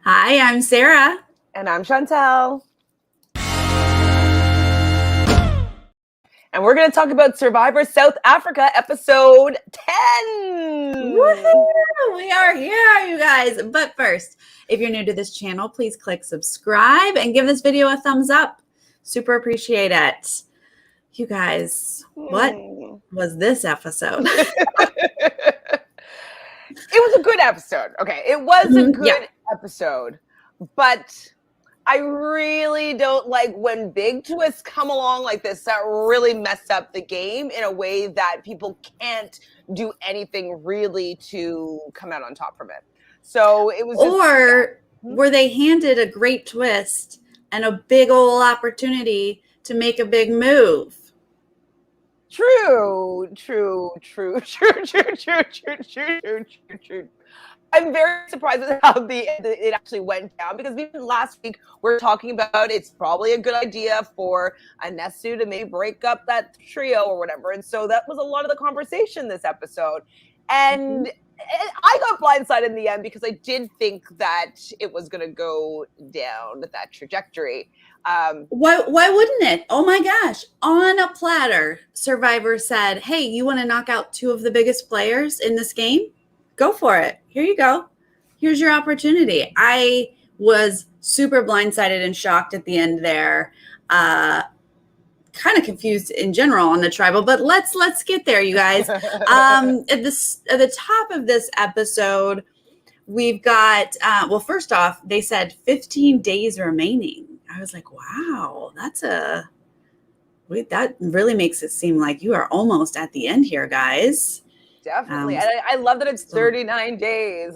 Hi, I'm Sarah. And I'm Chantele. And we're going to talk about Survivor South Africa, episode 10. Woohoo! We are here, you guys. But first, if you're new to this channel, please click subscribe and give this video a thumbs up. Super appreciate it. You guys, what was this episode? It was a good episode. Okay, it was a good episode, but I really don't like when big twists come along like this that really mess up the game in a way that people can't do anything really to come out on top from it. So it was were they handed a great twist and a big old opportunity to make a big move? True. I'm very surprised at how it actually went down, because even last week we were talking about it's probably a good idea for Anesu to maybe break up that trio or whatever. And so that was a lot of the conversation this episode. And I got blindsided in the end because I did think that it was going to go down that trajectory. Why wouldn't it? Oh my gosh. On a platter, Survivor said, hey, you want to knock out two of the biggest players in this game? Go for it. Here you go. Here's your opportunity. I was super blindsided and shocked at the end there. Kind of confused in general on the tribal, but let's get there, you guys. At the top of this episode, we've got, well, first off, they said 15 days remaining. I was like, wow, that really makes it seem like you are almost at the end here, guys. Definitely. And I love that it's 39 days.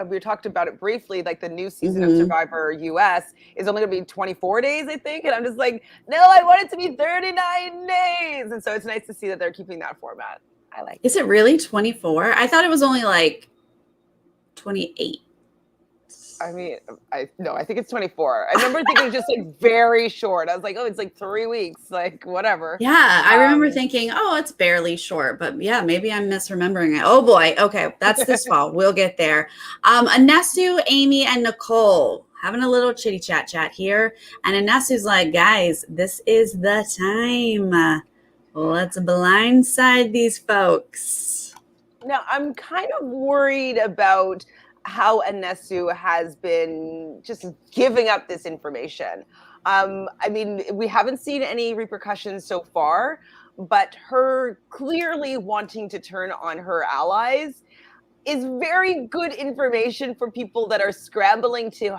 We talked about it briefly, like the new season of Survivor US is only going to be 24 days, I think. And I'm just like, no, I want it to be 39 days. And so it's nice to see that they're keeping that format. I like it. Is it really 24? I thought it was only like 28. I mean, I think it's 24. I remember thinking just like very short. I was like, oh, it's like 3 weeks, like whatever. Yeah, I remember thinking, oh, it's barely short, but yeah, maybe I'm misremembering it. Oh boy, okay, that's this fall. We'll get there. Anesu, Amy, and Nicole having a little chitty chat here, and Anesu's like, guys, this is the time. Let's blindside these folks. Now, I'm kind of worried about how Anesu has been just giving up this information. I mean, we haven't seen any repercussions so far, but her clearly wanting to turn on her allies is very good information for people that are scrambling to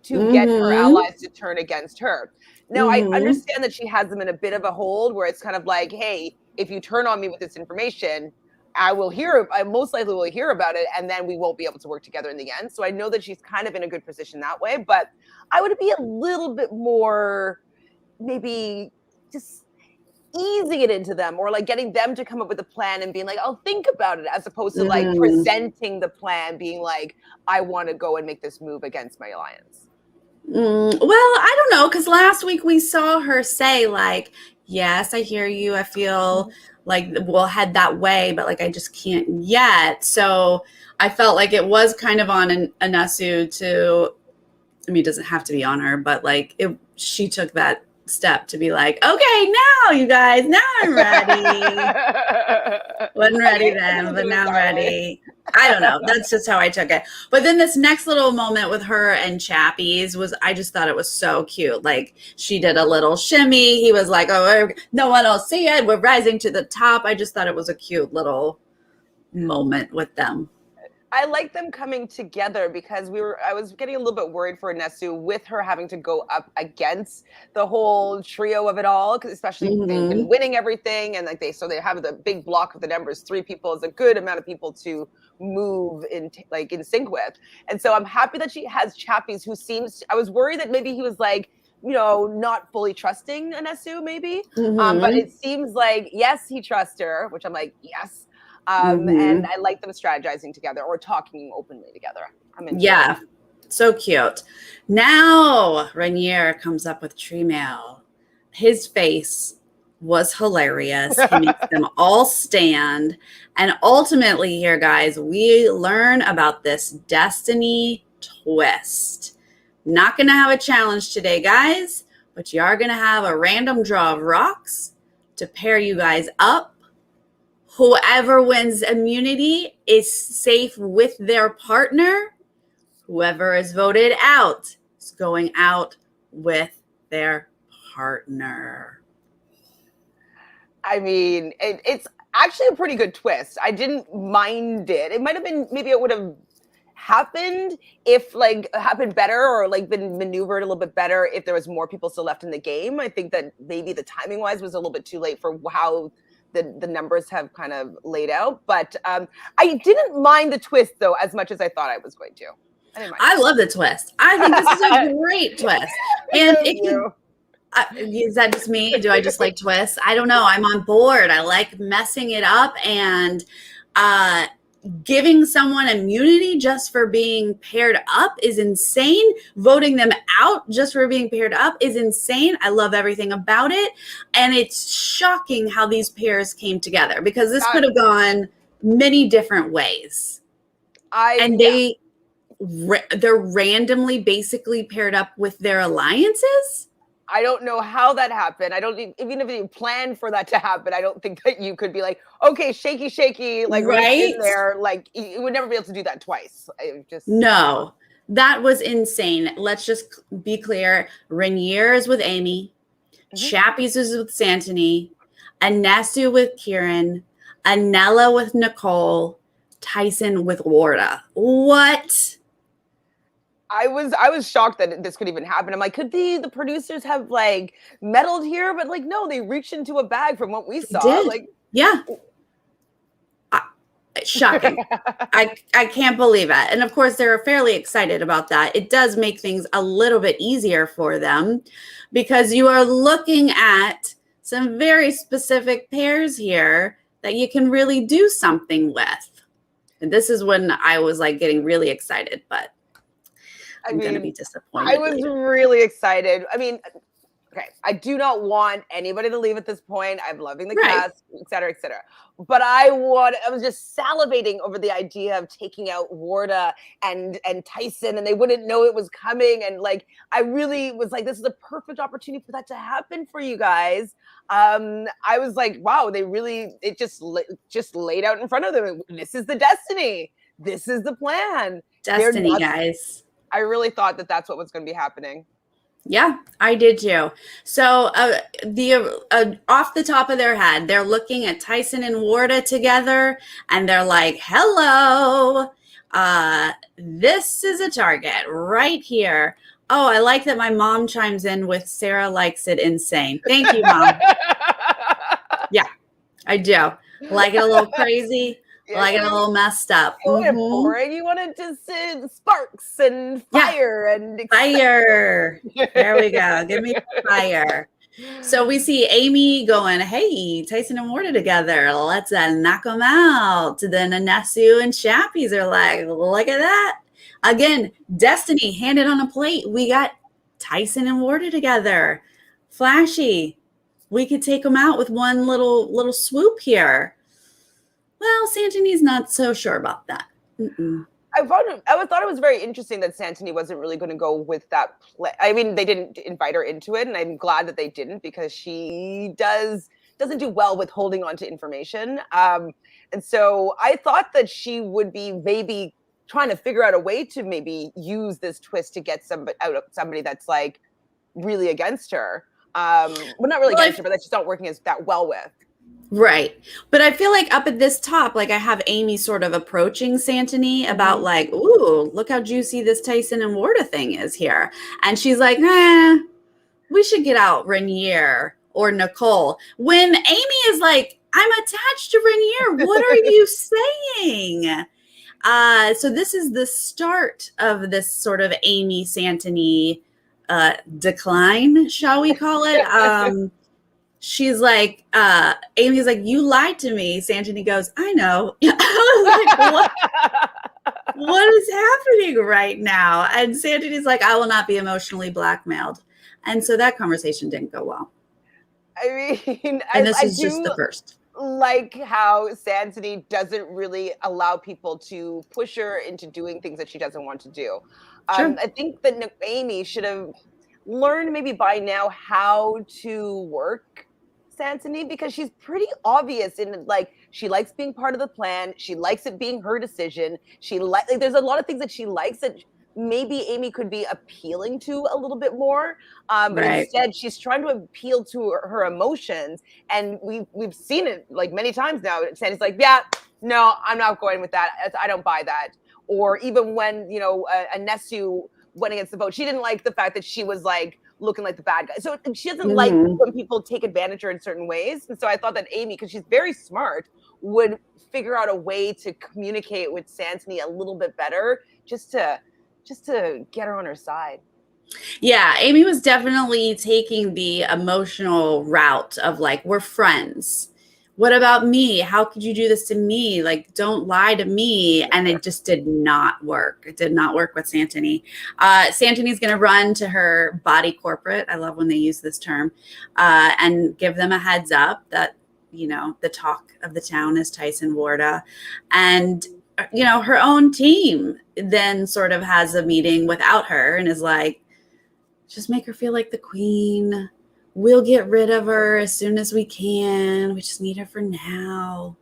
get her allies to turn against her. Now, I understand that she has them in a bit of a hold where it's kind of like, hey, if you turn on me with this information, I most likely will hear about it, and then we won't be able to work together in the end. So I know that she's kind of in a good position that way, but I would be a little bit more maybe just easing it into them, or like getting them to come up with a plan and being like, I'll think about it, as opposed to like presenting the plan, being like, I want to go and make this move against my alliance. Well, I don't know, because last week we saw her say like, yes, I hear you. I feel like we'll head that way, but like I just can't yet. So I felt like it was kind of on Anesu to, I mean, it doesn't have to be on her, but like she took that step to be like, okay, now you guys, now I'm ready. Wasn't ready then, but now I'm ready. I don't know. That's just how I took it. But then this next little moment with her and Chappies I just thought it was so cute. Like she did a little shimmy. He was like, oh, no one will see it. We're rising to the top. I just thought it was a cute little moment with them. I like them coming together because I was getting a little bit worried for Anesu with her having to go up against the whole trio of it all, because especially they've been winning everything, and like they have the big block of the numbers. 3 people is a good amount of people to move in sync with. And so I'm happy that she has Chappies, who seems, I was worried that maybe he was like, you know, not fully trusting Anesu maybe, but it seems like, yes, he trusts her, which I'm like, yes. And I like them strategizing together or talking openly together. I'm into it. So cute. Now Rainier comes up with tree mail. His face was hilarious. He makes them all stand. And ultimately here, guys, we learn about this destiny twist. Not going to have a challenge today, guys, but you are going to have a random draw of rocks to pair you guys up. Whoever wins immunity is safe with their partner. Whoever is voted out is going out with their partner. I mean, it's actually a pretty good twist. I didn't mind it. It might have been, maybe it would have happened if like happened better or like been maneuvered a little bit better if there was more people still left in the game. I think that maybe the timing wise was a little bit too late for how the numbers have kind of laid out. But I didn't mind the twist though as much as I thought I was going to. I love the twist. I think this is a great twist. And it can, is that just me? Do I just like twists? I don't know. I'm on board. I like messing it up, and giving someone immunity just for being paired up is insane. Voting them out just for being paired up is insane. I love everything about it. And it's shocking how these pairs came together, because this could have gone many different ways. They're randomly basically paired up with their alliances. I don't know how that happened. I don't even if you planned for that to happen. I don't think that you could be like, okay, shaky, like right in there. Like you would never be able to do that twice. No, that was insane. Let's just be clear. Rainier is with Amy. Chappie's is with Santini. Anesu with Kieran. Anella with Nicole. Tyson with Warda. What? I was shocked that this could even happen. I'm like, could the producers have like meddled here? But like, no, they reached into a bag from what we saw. Like, yeah, shocking. I can't believe it. And of course, they're fairly excited about that. It does make things a little bit easier for them, because you are looking at some very specific pairs here that you can really do something with. And this is when I was like getting really excited, but I'm going to be disappointed. I was really excited. I mean, okay, I do not want anybody to leave at this point. I'm loving the cast, et cetera, et cetera. But I was just salivating over the idea of taking out Warda and Tyson, and they wouldn't know it was coming. And like, I really was like, this is a perfect opportunity for that to happen for you guys. I was like, wow, it just laid out in front of them. This is the destiny. This is the plan. Destiny, guys. I really thought that that's what was going to be happening. Yeah, I did too. So off the top of their head, they're looking at Tyson and Warda together, and they're like, hello, this is a target right here. Oh, I like that my mom chimes in with Sarah likes it insane. Thank you, Mom. Yeah, I do. Like it a little crazy. Like it a little messed up. Boring. You wanted to see sparks and fire and fire. There we go. Give me fire. So we see Amy going, hey, Tyson and Warda together. Let's knock them out. Then Anesu and Chappie's are like, look at that. Again, destiny handed on a plate. We got Tyson and Warda together. Flashy. We could take them out with one little swoop here. Well, Santini's not so sure about that. I thought it was very interesting that Santini wasn't really going to go with that play. I mean, they didn't invite her into it, and I'm glad that they didn't, because she doesn't do well with holding on to information. And so I thought that she would be maybe trying to figure out a way to maybe use this twist to get somebody that's like really against her. Well, not really against her, but that she's not working that well with. Right. But I feel like up at this top, like I have Amy sort of approaching Santini about like, ooh, look how juicy this Tyson and Warda thing is here. And she's like, we should get out Rainier or Nicole. When Amy is like, I'm attached to Rainier. What are you saying? So this is the start of this sort of Amy Santini decline, shall we call it? She's like, Amy's like, you lied to me. Santini goes, I know. Like, what is happening right now? And Santini's like, I will not be emotionally blackmailed. And so that conversation didn't go well. I mean, and this is just the first. Like how Santini doesn't really allow people to push her into doing things that she doesn't want to do. Sure. I think that Amy should have learned maybe by now how to work Sansony, because she's pretty obvious in, like, she likes being part of the plan. She likes it being her decision. She like there's a lot of things that she likes that maybe Amy could be appealing to a little bit more. But Right. instead, she's trying to appeal to her emotions, and we've seen it like many times now. Sandy's like, yeah, no, I'm not going with that. I don't buy that. Or even when Anesu went against the vote, she didn't like the fact that she was like looking like the bad guy. So she doesn't like when people take advantage of her in certain ways. And so I thought that Amy, because she's very smart, would figure out a way to communicate with Sansony a little bit better, just to get her on her side. Yeah, Amy was definitely taking the emotional route of like, we're friends. What about me? How could you do this to me? Like, don't lie to me. And it just did not work. It did not work with Santony. Santony's going to run to her body corporate. I love when they use this term, and give them a heads up that, the talk of the town is Tyson Warda. And, her own team then sort of has a meeting without her and is like, just make her feel like the queen. We'll get rid of her as soon as we can. We just need her for now.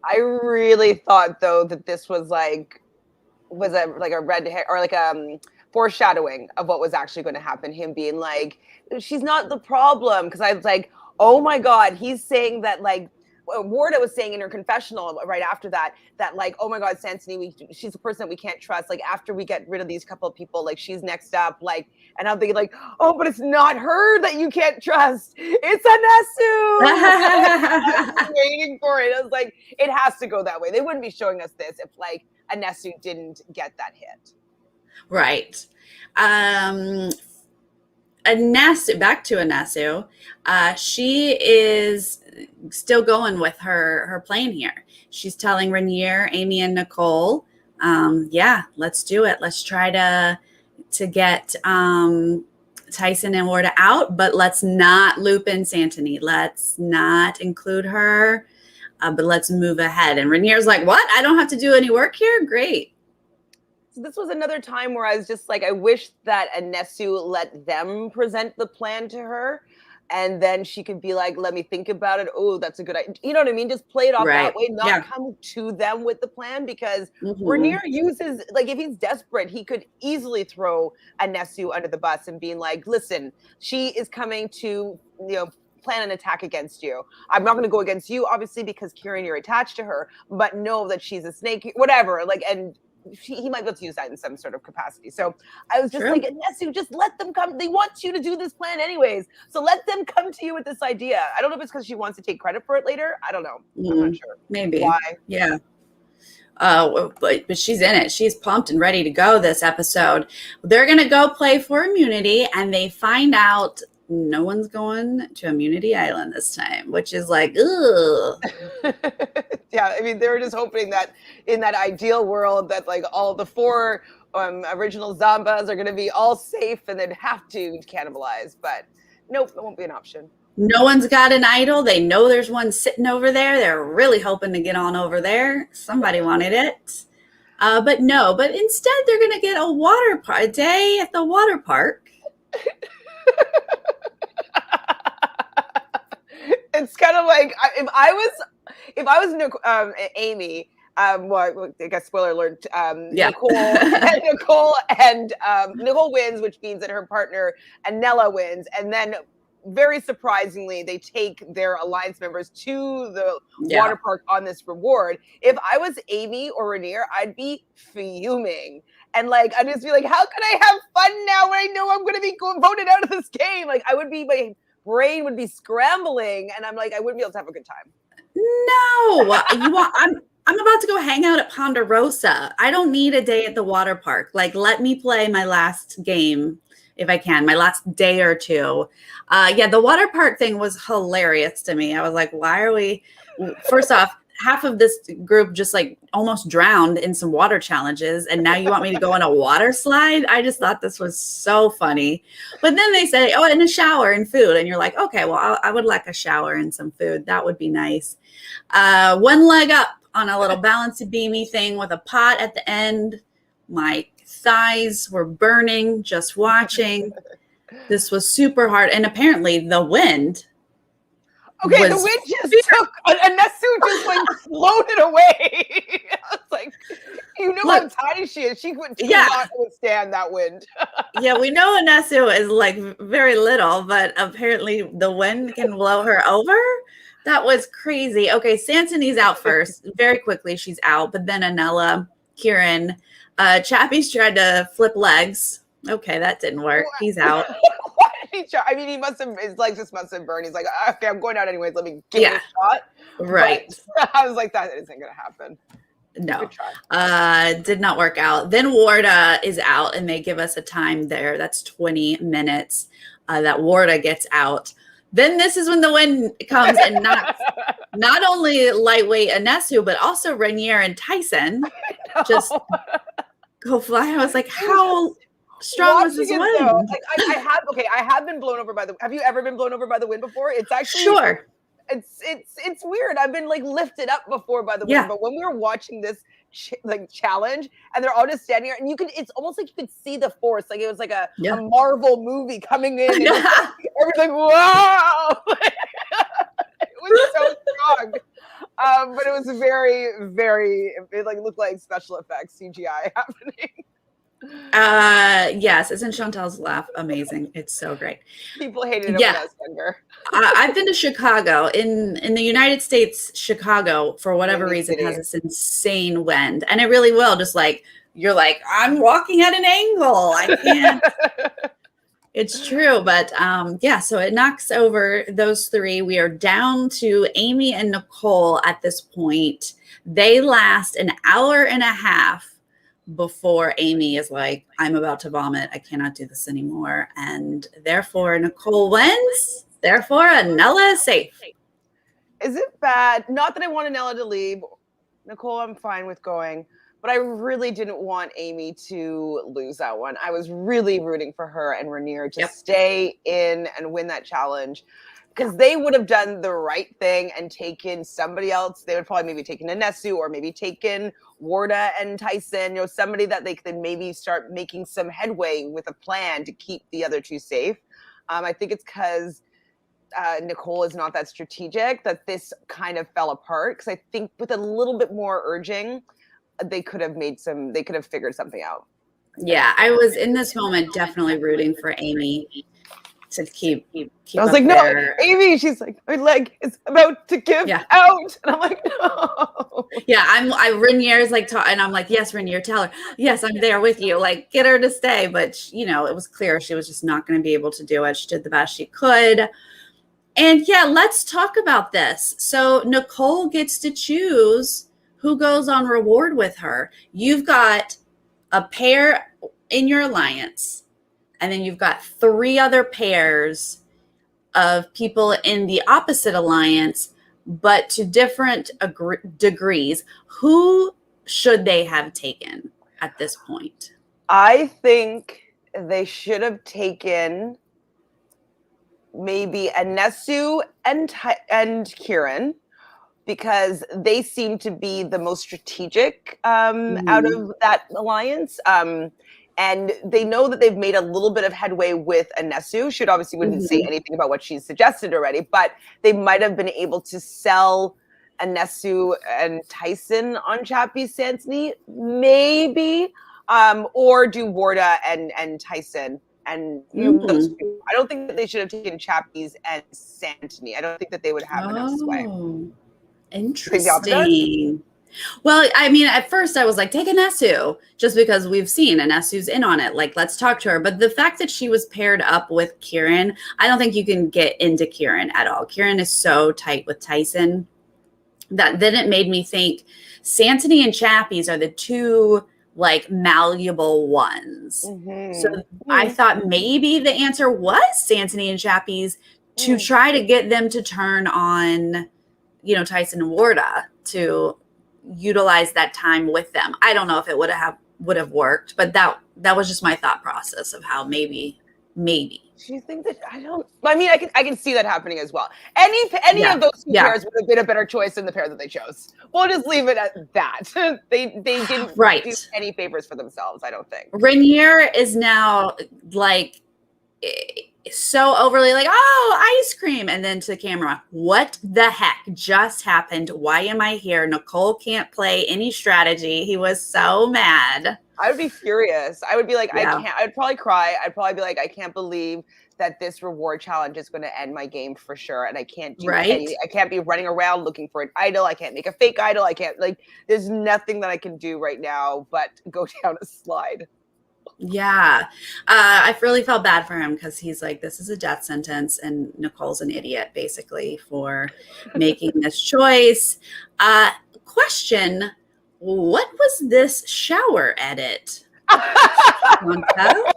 I really thought, though, that this was a red hair, or like foreshadowing of what was actually going to happen. Him being like, she's not the problem. Because I was like, oh my God, he's saying that, like, Warda was saying in her confessional right after that like, oh my God, Sansony, she's a person that we can't trust. Like, after we get rid of these couple of people, like, she's next up. Like, and I'm thinking like, oh, but it's not her that you can't trust. It's Anesu. I was waiting for it. I was like, it has to go that way. They wouldn't be showing us this if like Anesu didn't get that hit. Right. Anesu, back to Anesu. She is still going with her plan here. She's telling Rainier, Amy, and Nicole, yeah, let's do it. Let's try to get Tyson and Warda out, but let's not loop in Santony. Let's not include her, but let's move ahead. And Rainier's like, what? I don't have to do any work here? Great. So this was another time where I was just like, I wish that Anesu let them present the plan to her, and then she could be like, let me think about it. Oh, that's a good idea. You know what I mean? Just play it off that way, not come to them with the plan, because Rainier uses, like, if he's desperate, he could easily throw Anesu under the bus and being like, listen, she is coming to, plan an attack against you. I'm not going to go against you, obviously, because Kieran, you're attached to her, but know that she's a snake, whatever. Like, and he might be able to use that in some sort of capacity. So I was just like, Anesu, just let them come. They want you to do this plan anyways. So let them come to you with this idea. I don't know if it's because she wants to take credit for it later. I don't know. I'm not sure. Maybe. Why? Yeah. But she's in it. She's pumped and ready to go this episode. They're going to go play for immunity, and they find out no one's going to Immunity Island this time, which is like, ugh. Yeah, I mean, they were just hoping that in that ideal world that like all the 4 original Zambas are going to be all safe and they'd have to cannibalize. But nope, it won't be an option. No one's got an idol. They know there's one sitting over there. They're really hoping to get on over there. Somebody wanted it. But no, but instead they're going to get a day at the water park. It's kind of like if I was Amy, well, I guess spoiler alert. Nicole wins, which means that her partner Anella wins, and then very surprisingly, they take their alliance members to the water park on this reward. If I was Amy or Rainier, I'd be fuming. And like, I'd just be like, how can I have fun now when I know I'm going to be voted out of this game? Like, my brain would be scrambling, and I'm like, I wouldn't be able to have a good time. No, I'm about to go hang out at Ponderosa. I don't need a day at the water park. Like, let me play my last game if I can, my last day or two. The water park thing was hilarious to me. I was like, why are we? First off, half of this group just like almost drowned in some water challenges, and now you want me to go on a water slide? I just thought this was so funny. But then they say, oh, and a shower and food, and you're like, okay, well, I would like a shower and some food. That would be nice. One leg up on a little bouncy beamy thing with a pot at the end. My thighs were burning just watching. This was super hard. And apparently the wind. Okay, the wind just took, Anesu just like floated away. I was like, you know how tiny she is. She could not withstand that wind. Yeah, we know Anesu is like very little, but apparently the wind can blow her over. That was crazy. Okay, Santoni's out first. Very quickly, she's out. But then Anella, Kieran, Chappie's tried to flip legs. Okay, that didn't work. He's out. Why did he try? I mean, his legs just must have burned. He's like, okay, I'm going out anyways. Let me give it a shot. Right. But I was like, that isn't going to happen. No, did not work out. Then Warda is out, and they give us a time there. That's 20 minutes that Warda gets out. Then this is when the wind comes and knocks not only lightweight Anesu, but also Rainier and Tyson just go fly. I was like, how strong was this wind? Like, I have been blown over by the. Have you ever been blown over by the wind before? It's actually sure. It's weird. I've been like lifted up before by the wind, but when we were watching this challenge and they're all just standing here, and it's almost like you could see the force, like it was like a Marvel movie coming in. And everything, wow! It was so strong, but it was very, very. It like looked like special effects CGI happening. Yes, isn't Chantel's laugh amazing? It's so great. People hated it when I was younger. I've been to Chicago. In the United States, Chicago, for whatever reason, has this insane wind. And it really will. Just like, you're like, I'm walking at an angle. I can't. It's true. But so it knocks over those three. We are down to Amy and Nicole at this point. They last an hour and a half before Amy is like, I'm about to vomit. I cannot do this anymore. And therefore, Nicole wins. Therefore, Anella is safe. Is it bad? Not that I want Anella to leave. Nicole, I'm fine with going. But I really didn't want Amy to lose that one. I was really rooting for her and Rainier to stay in and win that challenge. Because they would have done the right thing and taken somebody else. They would probably maybe taken Anesu or maybe taken Warda and Tyson, somebody that they could maybe start making some headway with a plan to keep the other two safe. I think it's because Nicole is not that strategic that this kind of fell apart. Because I think with a little bit more urging, they could have figured something out. Yeah, I was in this moment definitely rooting for Amy to keep I was like, there. No, Amy, she's like, my leg is about to give out. And I'm like, no. Yeah, Rainier is like, and I'm like, yes, Rainier, tell her. Yes, I'm there with you. Like, get her to stay. But, it was clear she was just not going to be able to do it. She did the best she could. And let's talk about this. So Nicole gets to choose who goes on reward with her. You've got a pair in your alliance. And then you've got 3 other pairs of people in the opposite alliance, but to different degrees. Who should they have taken at this point? I think they should have taken maybe Anesu and Kieran, because they seem to be the most strategic out of that alliance. And they know that they've made a little bit of headway with Anesu. She obviously wouldn't say anything about what she's suggested already, but they might have been able to sell Anesu and Tyson on Chappie Santoni, maybe, or do Warda and Tyson. And those two. I don't think that they should have taken Chappie's and Santoni. I don't think that they would have enough sway. Interesting. Well, I mean, at first I was like, take Anesu, just because we've seen Anesu's in on it. Like, let's talk to her. But the fact that she was paired up with Kieran, I don't think you can get into Kieran at all. Kieran is so tight with Tyson that then it made me think Santoni and Chappie's are the two like malleable ones. So I thought maybe the answer was Santoni and Chappie's to try to get them to turn on, Tyson and Warda to utilize that time with them. I don't know if it would have worked, but that was just my thought process of how maybe. Do you think that I mean, I can see that happening as well. Any Yeah. of those two Yeah. pairs would have been a better choice than the pair that they chose. We'll just leave it at that. They didn't do Right. any favors for themselves, I don't think. Rainier is now like so overly like, oh, ice cream. And then to the camera, what the heck just happened? Why am I here? Nicole can't play any strategy. He was so mad. I would be furious. I would be like, Yeah. I can't. I'd probably cry. I'd probably be like, I can't believe that this reward challenge is going to end my game for sure. And I can't do Right. I can't be running around looking for an idol. I can't make a fake idol. I can't there's nothing that I can do right now but go down a slide. Yeah. I really felt bad for him because he's like, this is a death sentence. And Nicole's an idiot, basically, for making this choice. Question, what was this shower edit? Chantele?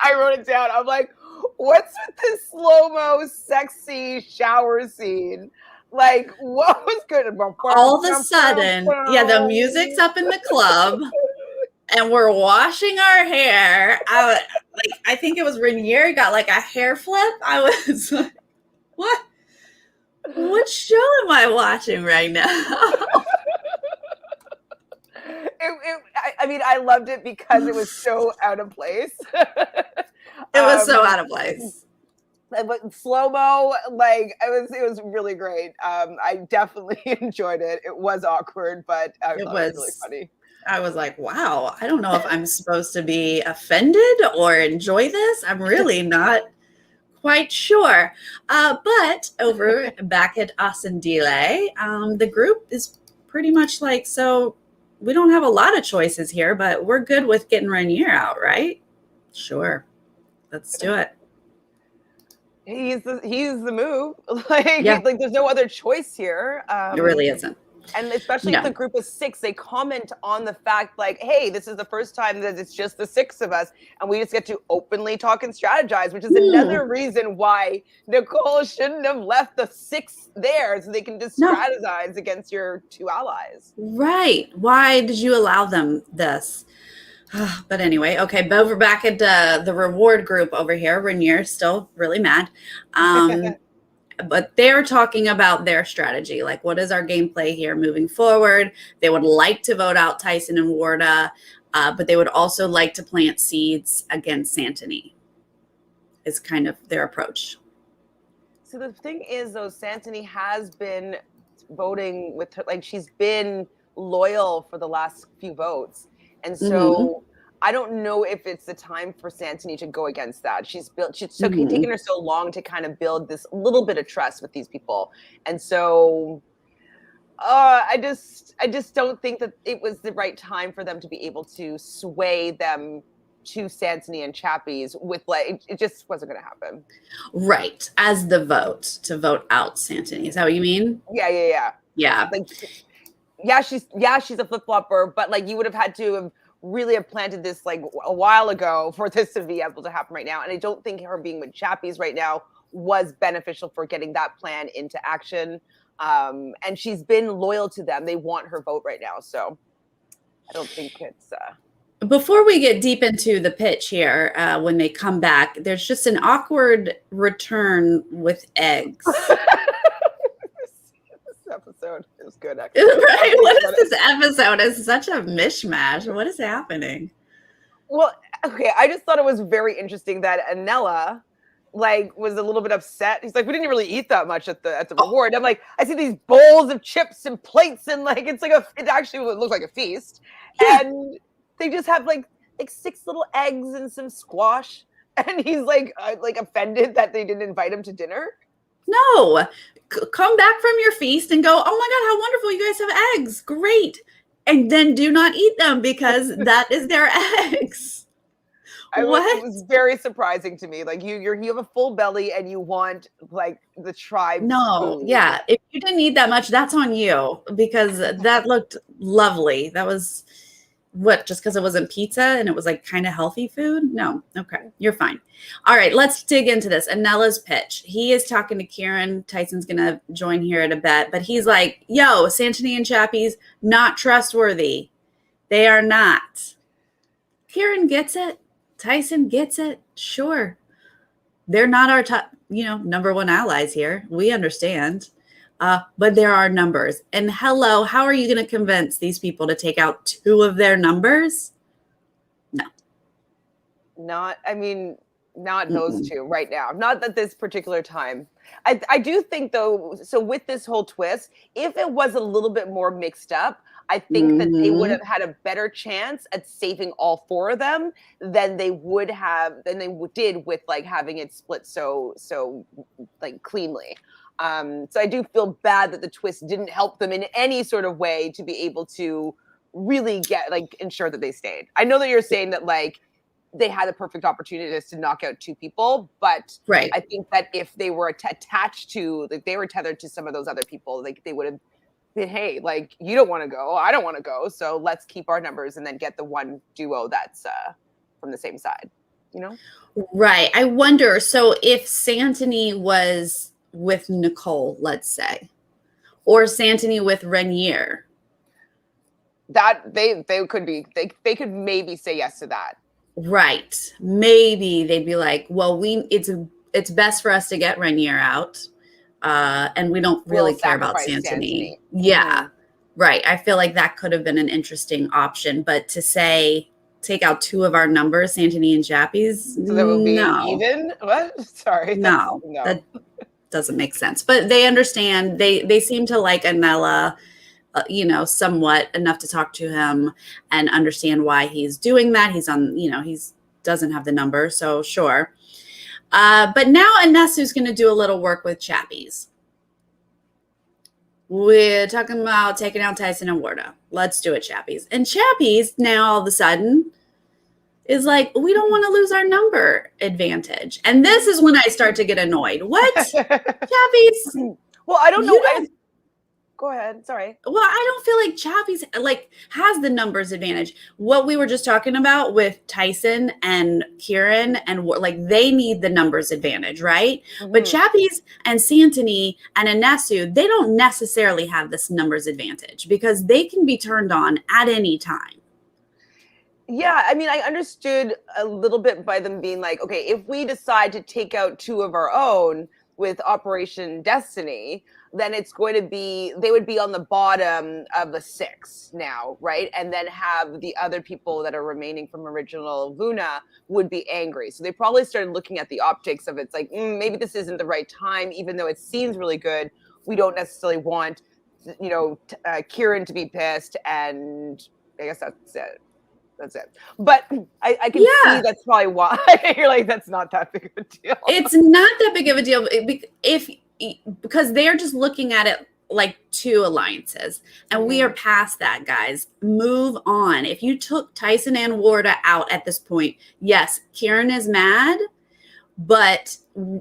I wrote it down. I'm like, what's with this slow-mo sexy shower scene? Like, what was good? All of a sudden, yeah, the music's up in the club. And we're washing our hair. I think it was Rainier got like a hair flip. I was like, what? What show am I watching right now? I mean, I loved it because it was so out of place. It was so out of place. But slow-mo, like it was really great. I definitely enjoyed it. It was awkward, but I thought it was really funny. I was like, wow, I don't know if I'm supposed to be offended or enjoy this. I'm really not quite sure. But over back at Ascendile, the group is pretty much like, so we don't have a lot of choices here, but we're good with getting Rainier out, right? Sure. Let's do it. He's the move. Like there's no other choice here. It really isn't. And especially if the group is 6, they comment on the fact like, hey, this is the first time that it's just the 6 of us and we just get to openly talk and strategize, which is another reason why Nicole shouldn't have left the 6 there so they can just strategize against your 2 allies. Right. Why did you allow them this? But anyway, okay, but over back at the reward group over here, Rainier's still really mad. But they're talking about their strategy. Like, what is our gameplay here moving forward? They would like to vote out Tyson and Warda, but they would also like to plant seeds against Santini, is kind of their approach. So the thing is, though, Santini has been voting with her, like she's been loyal for the last few votes. And so I don't know if it's the time for Santini to go against that. She's taken her so long to kind of build this little bit of trust with these people. And so I just don't think that it was the right time for them to be able to sway them to Santini and Chappies with it just wasn't going to happen. Right. As the vote to vote out Santini. Is that what you mean? Yeah. She's a flip-flopper, but you would have had to have really have planted this a while ago for this to be able to happen right now. And I don't think her being with Chappies right now was beneficial for getting that plan into action. And she's been loyal to them. They want her vote right now. So I don't think it's... Before we get deep into the pitch here, when they come back, there's just an awkward return with eggs. Episode is good, actually. Right? What is this episode? It's such a mishmash. What is happening? Well, okay, I just thought it was very interesting that Anella was a little bit upset. He's like, we didn't really eat that much at the reward. I'm like, I see these bowls of chips and plates and it actually looks like a feast. Yeah. And they just have like 6 little eggs and some squash. And he's offended that they didn't invite him to dinner. No, come back from your feast and go, oh my God, how wonderful, you guys have eggs. Great. And then do not eat them because that is their eggs. It was very surprising to me. You have a full belly and you want the tribe. No, food. Yeah. If you didn't eat that much, that's on you because that looked lovely. That was just because it wasn't pizza and it was kind of healthy food? No. Okay. You're fine. All right. Let's dig into this. Anella's pitch. He is talking to Kieran. Tyson's going to join here at a bet, but he's like, yo, Santini and Chappies, not trustworthy. They are not. Kieran gets it. Tyson gets it. Sure. they're not our top, number one allies here. We understand. But there are numbers. And hello, how are you going to convince these people to take out 2 of their numbers? No. Not those two right now. Not at this particular time. I do think, though, so with this whole twist, if it was a little bit more mixed up, I think that they would have had a better chance at saving all 4 of them than they did with like having it split so like cleanly. So I do feel bad that the twist didn't help them in any sort of way to be able to really ensure that they stayed. I know that you're saying that like they had the perfect opportunities to knock out 2 people, but right. I think that if they were attached to, like they were tethered to some of those other people, like they would have been, hey, like you don't want to go, I don't want to go, so let's keep our numbers and then get the one duo that's from the same side, Right. I wonder, so if Santini was with Nicole, let's say, or Santini with Renier, that they could maybe say yes to that. Right. Maybe they'd be like, well, it's best for us to get Renier out. And we don't really care about Santini. Yeah. Right. I feel like that could have been an interesting option, but to say take out 2 of our numbers, Santini and Chappies, so that would be even? What? Sorry. No. That doesn't make sense. But they understand. They seem to like Anela, somewhat enough to talk to him and understand why he's doing that. He's on, he's doesn't have the number, so sure. But now Anesu's going to do a little work with Chappies. We're talking about taking out Tyson and Warda. Let's do it, Chappies. And Chappies now all of a sudden is like, we don't want to lose our number advantage. And this is when I start to get annoyed. What? Chappies? Well, I don't know. Go ahead. Sorry. Well, I don't feel like Chappies has the numbers advantage. What we were just talking about with Tyson and Kieran and they need the numbers advantage, right? Mm-hmm. But Chappies and Santini and Anesu, they don't necessarily have this numbers advantage because they can be turned on at any time. Yeah, I mean, I understood a little bit by them being like, okay, if we decide to take out 2 of our own with Operation Destiny, then it's going to be, they would be on the bottom of a 6 now, right? And then have the other people that are remaining from original Vuna would be angry. So they probably started looking at the optics of it's like, maybe this isn't the right time, even though it seems really good. We don't necessarily want, Kieran to be pissed. And I guess that's it. That's it. But I can see that's probably why you're like, that's not that big of a deal. It's not that big of a deal because they're just looking at it like 2 alliances. And we are past that, guys. Move on. If you took Tyson and Warda out at this point, yes, Kieran is mad, but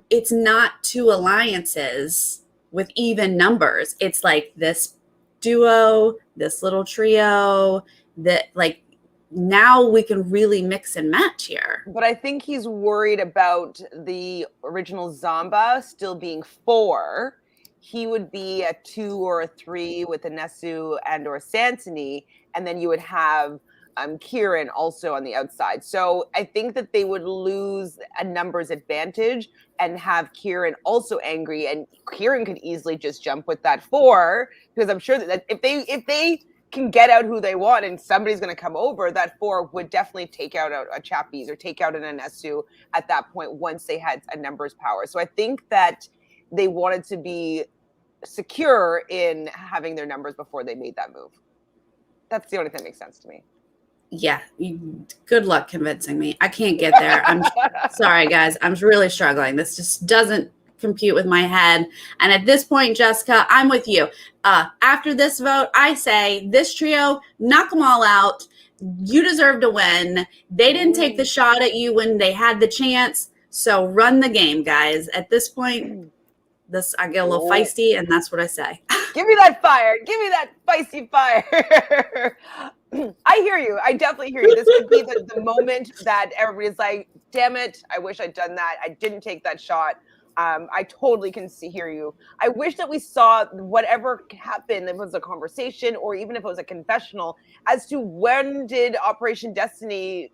it's not 2 alliances with even numbers. It's like this duo, this little trio that now we can really mix and match here. But I think he's worried about the original Zamba still being 4. He would be a 2 or a 3 with Anesu and or Santini, and then you would have Kieran also on the outside. So I think that they would lose a numbers advantage and have Kieran also angry, and Kieran could easily just jump with that 4 because I'm sure that if they can get out who they want and somebody's going to come over, that 4 would definitely take out a Chappies or take out an Anesu at that point once they had a numbers power. So I think that they wanted to be secure in having their numbers before they made that move. That's the only thing that makes sense to me. Yeah. Good luck convincing me. I can't get there. I'm sorry, guys. I'm really struggling. This just doesn't compute with my head. And at this point, Jessica, I'm with you. After this vote, I say this trio, knock them all out. You deserve to win. They didn't take the shot at you when they had the chance. So run the game, guys. At this point, I get a little feisty, and that's what I say. Give me that fire. Give me that feisty fire. I hear you. I definitely hear you. This could be the moment that everybody's like, damn it, I wish I'd done that. I didn't take that shot. I totally can hear you. I wish that we saw whatever happened, if it was a conversation or even if it was a confessional, as to when did Operation Destiny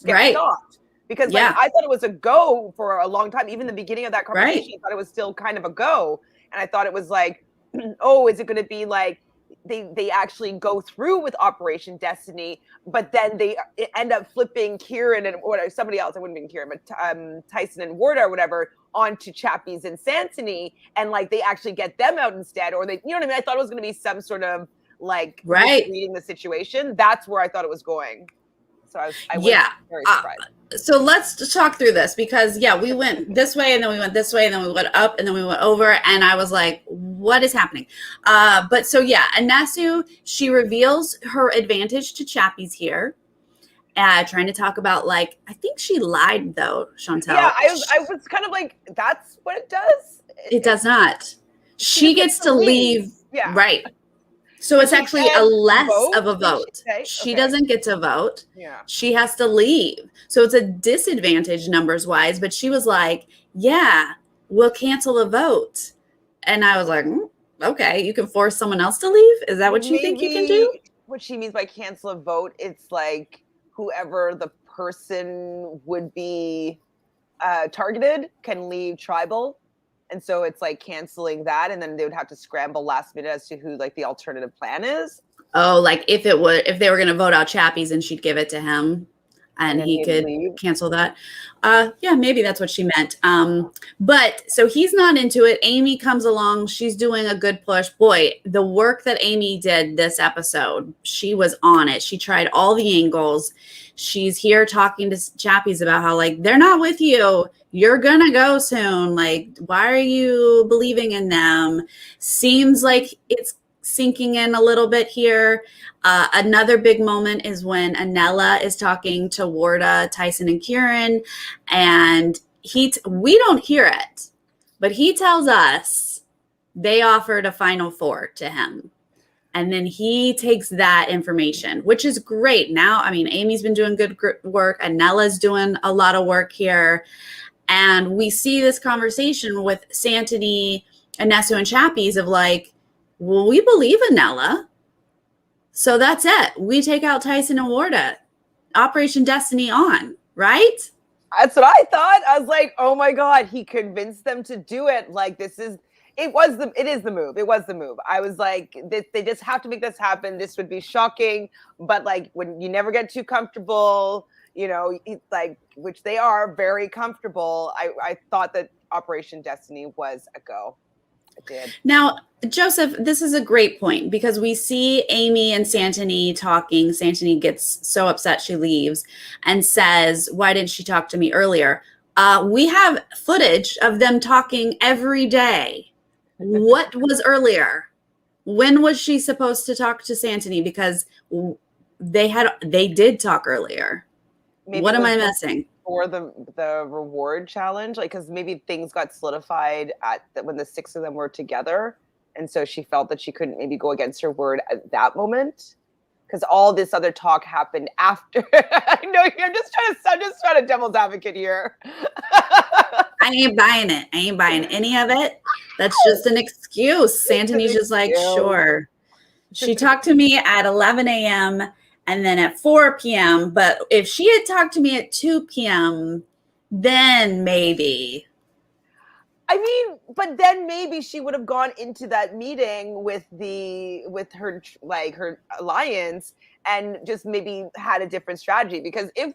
get stopped. Because like Yeah. I thought it was a go for a long time. Even the beginning of that conversation, Right. I thought it was still kind of a go. And I thought it was like, oh, is it going to be like they actually go through with Operation Destiny, but then they end up flipping Kieran and or somebody else, it wouldn't have been Kieran, but Tyson and Warda or whatever, onto Chappies and Santony, and like they actually get them out instead, or they, you know what I mean? I thought it was going to be some sort of like reading the situation. That's where I thought it was going. So I was very surprised. So let's talk through this, because we went this way and then we went this way and then we went up and then we went over, and I was like, what is happening? But so Anasu, she reveals her advantage to Chappies here. Trying to talk about, like, I think she lied though, Chantele. Yeah, I was kind of like, that's what it does? It does not. She gets to leave. Yeah. Right. So it's actually a less of a vote. She doesn't get to vote. Yeah. She has to leave. So it's a disadvantage numbers wise, but she was like, yeah, we'll cancel the vote. And I was like, okay, you can force someone else to leave? Is that what you think you can do? What she means by cancel a vote, it's like whoever the person would be targeted can leave tribal. And so it's like canceling that, and then they would have to scramble last minute as to who like the alternative plan is. Oh, like if they were going to vote out Chappies and she'd give it to him and he could cancel that. Yeah, maybe that's what she meant. But so he's not into it. Amy comes along. She's doing a good push. Boy, the work that Amy did this episode, she was on it. She tried all the angles. She's here talking to Chappies about how, like, they're not with you. You're going to go soon. Like, why are you believing in them? Seems like it's sinking in a little bit here. Another big moment is when Anella is talking to Warda, Tyson, and Kieran, and we don't hear it, but he tells us they offered a Final Four to him. And then he takes that information, which is great. Now, I mean, Amy's been doing good work. Anella's doing a lot of work here. And we see this conversation with Santony, Anesu, and Chappies of like, well, we believe Anella. So that's it. We take out Tyson and Warda. Operation Destiny on, right? That's what I thought. I was like, oh my God, he convinced them to do it. Like, it is the move. It was the move. I was like, they just have to make this happen. This would be shocking. But like, when you never get too comfortable, you know, like, which they are very comfortable. I thought that Operation Destiny was a go. I did. Now, Joseph, this is a great point, because we see Amy and Santony talking. Santony gets so upset she leaves and says, why didn't she talk to me earlier? We have footage of them talking every day. What was earlier? When was she supposed to talk to Santony? Because they did talk earlier. Maybe what am I missing? For the reward challenge, like, because maybe things got solidified when the six of them were together, and so she felt that she couldn't maybe go against her word at that moment, because all this other talk happened after. I know I'm just trying to devil's advocate here. I ain't buying it. I ain't buying any of it. That's just an excuse. Santony's just like, sure. She talked to me at 11 a.m. and then at 4 p.m. But if she had talked to me at 2 p.m., then maybe. I mean, but then maybe she would have gone into that meeting with her alliance and just maybe had a different strategy. Because if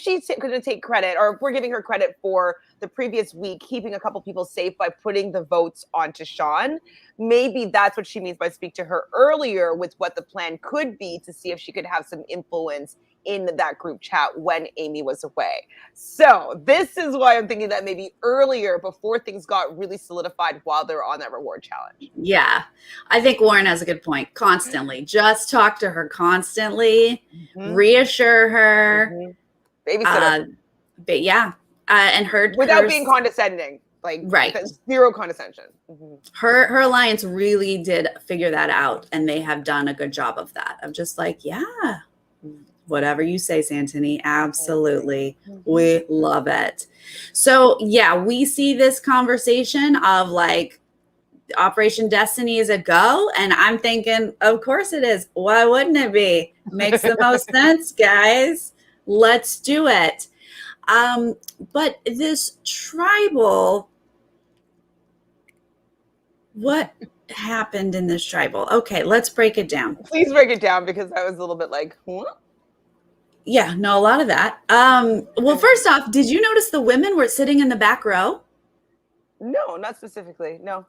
she's going to take credit, or if we're giving her credit for the previous week keeping a couple people safe by putting the votes onto Sean, maybe that's what she means by speak to her earlier with what the plan could be, to see if she could have some influence in that group chat when Amy was away. So this is why I'm thinking that maybe earlier, before things got really solidified while they're on that reward challenge. Yeah, I think Warren has a good point. Constantly. Just talk to her constantly. Mm-hmm. Reassure her. Mm-hmm. Babysitter. But yeah. And her without being condescending. Like, right. Zero condescension. Mm-hmm. Her alliance really did figure that out, and they have done a good job of that. Of just like, yeah, whatever you say, Santony, absolutely. Mm-hmm. We love it. So yeah, we see this conversation of like, Operation Destiny is a go, and I'm thinking, of course it is. Why wouldn't it be? Makes the most sense, guys. Let's do it. But this tribal, what happened in this tribal? Okay, let's break it down. Please break it down, because I was a little bit like, what? Yeah, no, a lot of that. Well, first off, did you notice the women were sitting in the back row? No, not specifically. No.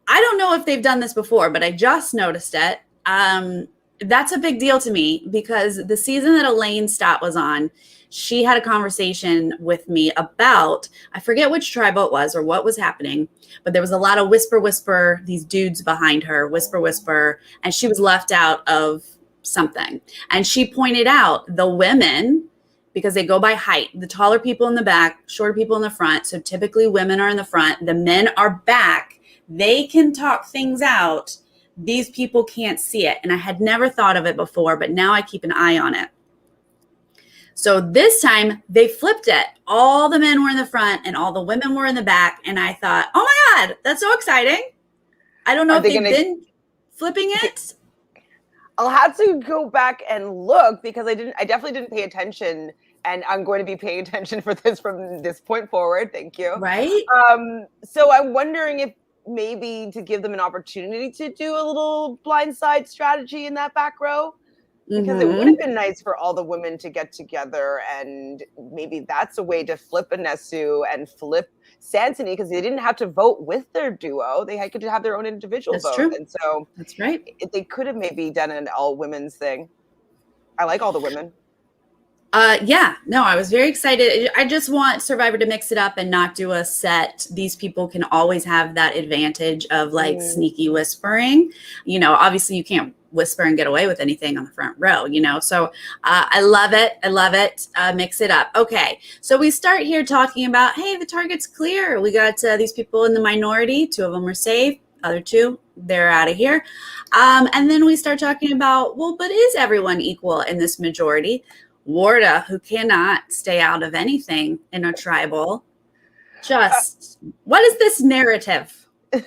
I don't know if they've done this before, but I just noticed it. That's a big deal to me because the season that Elaine Stott was on, she had a conversation with me about, I forget which tribal it was or what was happening, but there was a lot of whisper, these dudes behind her, whisper, and she was left out of something. And she pointed out the women, because they go by height, the taller people in the back, shorter people in the front. So typically women are in the front, the men are back. They can talk things out. These people can't see it. And I had never thought of it before, but now I keep an eye on it. So this time they flipped it. All the men were in the front and all the women were in the back. And I thought, oh my God, that's so exciting. I don't know if they've been flipping it. I'll have to go back and look, because I definitely didn't pay attention, and I'm going to be paying attention for this from this point forward. Thank you. Right. So I'm wondering if maybe to give them an opportunity to do a little blindside strategy in that back row, because it would have been nice for all the women to get together, and maybe that's a way to flip Anesu and flip Santini, because they didn't have to vote with their duo. They could have their own individual vote. True. And so that's right. They could have maybe done an all women's thing. I like all the women. Yeah, no, I was very excited. I just want Survivor to mix it up and not do a set. These people can always have that advantage of like sneaky whispering. You know, obviously you can't whisper and get away with anything on the front row, you know? So I love it. I love it. Mix it up. Okay. So we start here talking about, hey, the target's clear. We got these people in the minority. 2 of them are safe. Other 2, they're out of here. And then we start talking about, well, but is everyone equal in this majority? Warda, who cannot stay out of anything in a tribal. Just, what is this narrative? I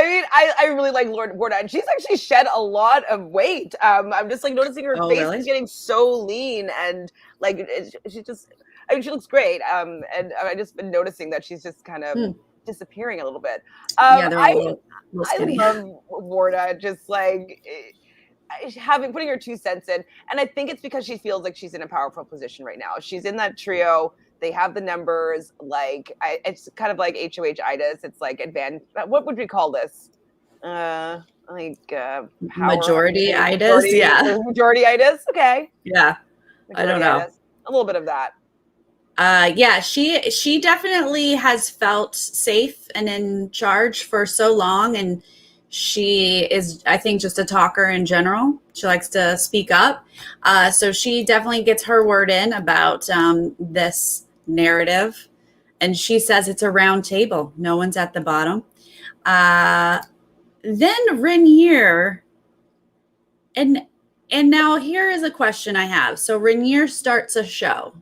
mean, I really like Warda, and she's actually shed a lot of weight. I'm just like noticing her face is getting so lean, and like she just, I mean, she looks great. And I've just been noticing that she's just kind of disappearing a little bit. Yeah, they're I skinny. love Warda, just like putting her 2 cents in, and I think it's because she feels like she's in a powerful position right now. She's in that trio. They have the numbers. Like it's kind of like HOH-itis. It's like advanced. What would we call this? Majority-itis. Yeah. Majority-itis. Okay. Yeah. I don't know. A little bit of that. Yeah, she definitely has felt safe and in charge for so long, and she is, I think, just a talker in general. She likes to speak up. So she definitely gets her word in about this narrative. And she says it's a round table. No one's at the bottom. Then Rainier, and now here is a question I have. So Rainier starts a show.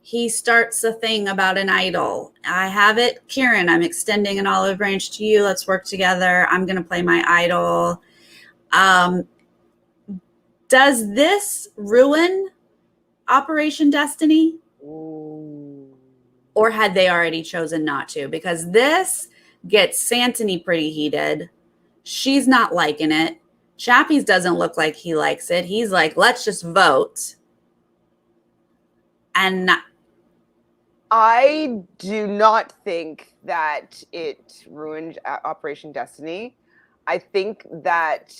He starts a thing about an idol. I have it, Kieran, I'm extending an olive branch to you. Let's work together. I'm going to play my idol. Does this ruin Operation Destiny? Ooh. Or had they already chosen not to? Because this gets Santini pretty heated. She's not liking it. Chappies doesn't look like he likes it. He's like, let's just vote. And I do not think that it ruined Operation Destiny. I think that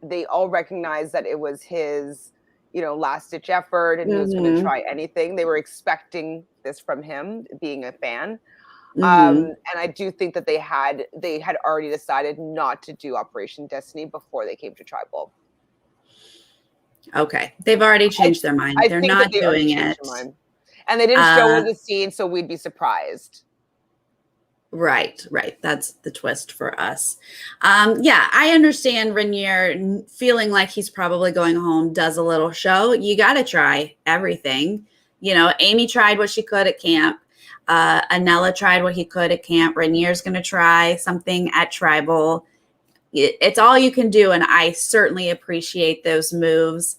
they all recognized that it was his, last-ditch effort, and he was going to try anything. They were expecting this from him, being a fan. And I do think that they had already decided not to do Operation Destiny before they came to Tribal. Okay, they've already changed their mind. They're not doing it. And they didn't show us the scene, so we'd be surprised. Right. That's the twist for us. Yeah, I understand Rainier feeling like he's probably going home, does a little show. You got to try everything. Amy tried what she could at camp. Anella tried what he could at camp. Rainier's going to try something at Tribal. It's all you can do, and I certainly appreciate those moves.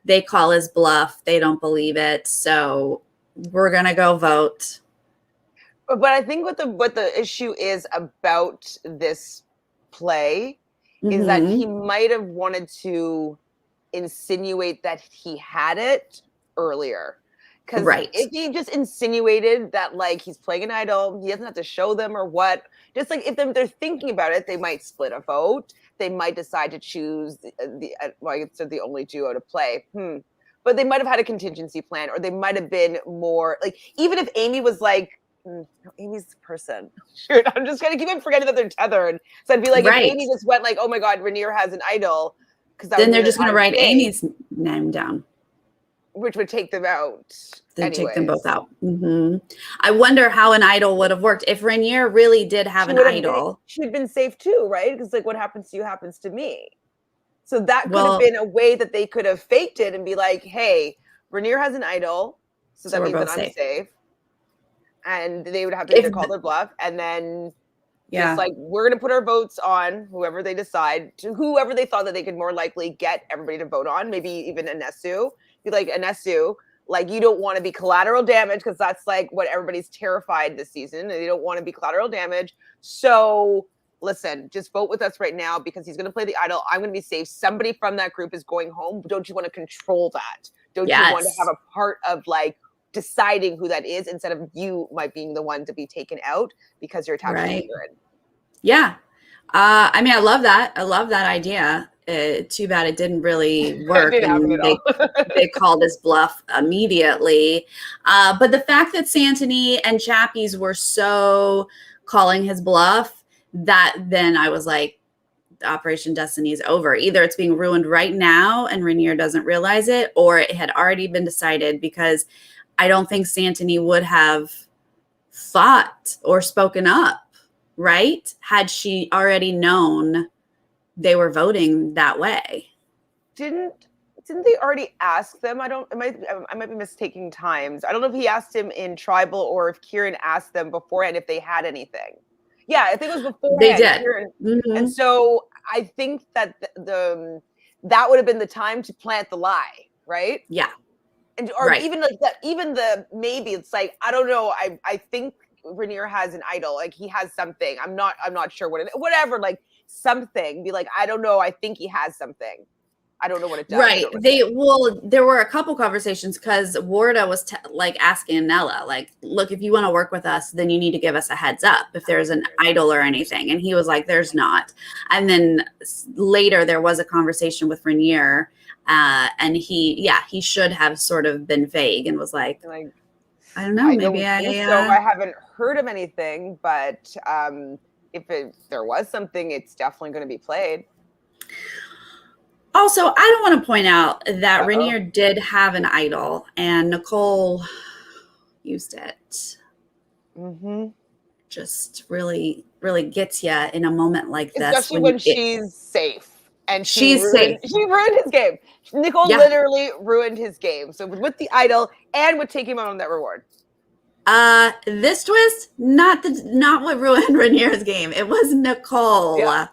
they call his bluff. They don't believe it. So we're going to go vote. But I think what the issue is about this play is that he might have wanted to insinuate that he had it earlier. Because if he just insinuated that like he's playing an idol, he doesn't have to show them or what. Just like if they're thinking about it, they might split a vote. They might decide to choose well, I guess they're the only duo to play. But they might have had a contingency plan, or they might have been more like, even if Amy was like, no, Amy's the person. Shoot, I'm just gonna keep on forgetting that they're tethered. So I'd be like, if Amy just went like, oh my God, Rainier has an idol, because then they're just gonna write Amy's name down, which would take them out. They'd take them both out. I wonder how an idol would have worked if Rainier really did have an idol. She'd been safe too, right? Because like, what happens to you happens to me. So that could have been a way that they could have faked it and be like, hey, Rainier has an idol, so that means that I'm safe. And they would have to either call their bluff, and then just like, we're going to put our votes on whoever they decide, to whoever they thought that they could more likely get everybody to vote on, maybe even Anesu. Be like, Anesu, like, you don't want to be collateral damage, because that's like what everybody's terrified this season. And they don't want to be collateral damage. So listen, just vote with us right now, because he's going to play the idol. I'm going to be safe. Somebody from that group is going home. Don't you want to control that? Don't you want to have a part of like deciding who that is, instead of you might being the one to be taken out because you're attacking urine? Yeah. I mean, I love that. I love that idea. Too bad it didn't really work. And they called his bluff immediately. But the fact that Santini and Chappies were so calling his bluff, that then I was like, Operation Destiny is over. Either it's being ruined right now and Rainier doesn't realize it, or it had already been decided, because I don't think Santini would have fought or spoken up, right? Had she already known they were voting that way. Didn't they already ask them? I might be mistaking times. I don't know if he asked him in Tribal or if Kieran asked them beforehand if they had anything. Yeah, I think it was beforehand. They did. Kieran. And so I think that that would have been the time to plant the lie, right? Yeah. And or even like that, even the maybe it's like, I don't know. I think Rainier has an idol. Like, he has something. I'm not sure what it is. Whatever, like something. Be like, I don't know. I think he has something. I don't know what it does. Right. There were a couple conversations, because Warda was like asking Nella, like, look, if you want to work with us, then you need to give us a heads up if there's an idol or anything. And he was like, there's not. And then later there was a conversation with Rainier, and he should have sort of been vague and was like I don't know, maybe I haven't heard of anything, but if there was something, it's definitely going to be played. Also, I don't want to point out that Rainier did have an idol, and Nicole used it. Just really, really gets you in a moment like this. Especially when she's safe. And she's safe. She ruined his game. Nicole literally ruined his game. So with the idol and with taking him out on that reward. This twist, not what ruined Rainier's game. It was Nicole. Yeah.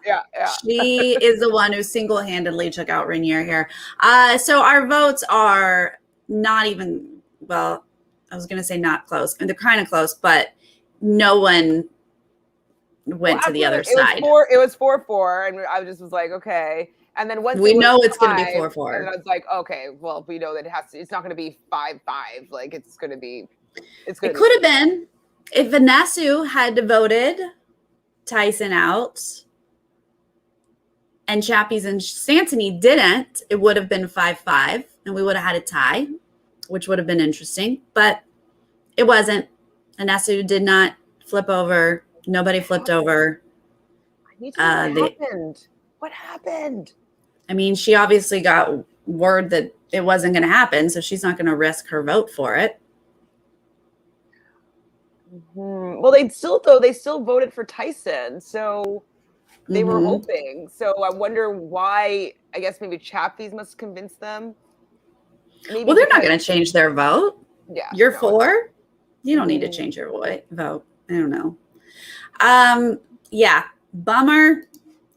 She is the one who single-handedly took out Rainier here. So our votes are not even, well, I was going to say not close. And they're kind of close, but no one went to the other side. It was 4-4, and I just was like, okay. And then once we know it's going to be 4-4, and I was like, okay, well, we know that it's not going to be 5-5. Like, it's going to be. It could have been if Vanessa had voted Tyson out and Chappies and Santini didn't, it would have been 5-5 and we would have had a tie, which would have been interesting, but it wasn't. Vanessa did not flip over. Nobody flipped over. I need to know what happened. What happened? I mean, she obviously got word that it wasn't going to happen, so she's not going to risk her vote for it. Well, they still voted for Tyson, so they were hoping. So I wonder why. I guess maybe Chappies must convince them. Well, they're not going to change their vote. Yeah, you're for. You don't need to change your vote. I don't know. Yeah, bummer.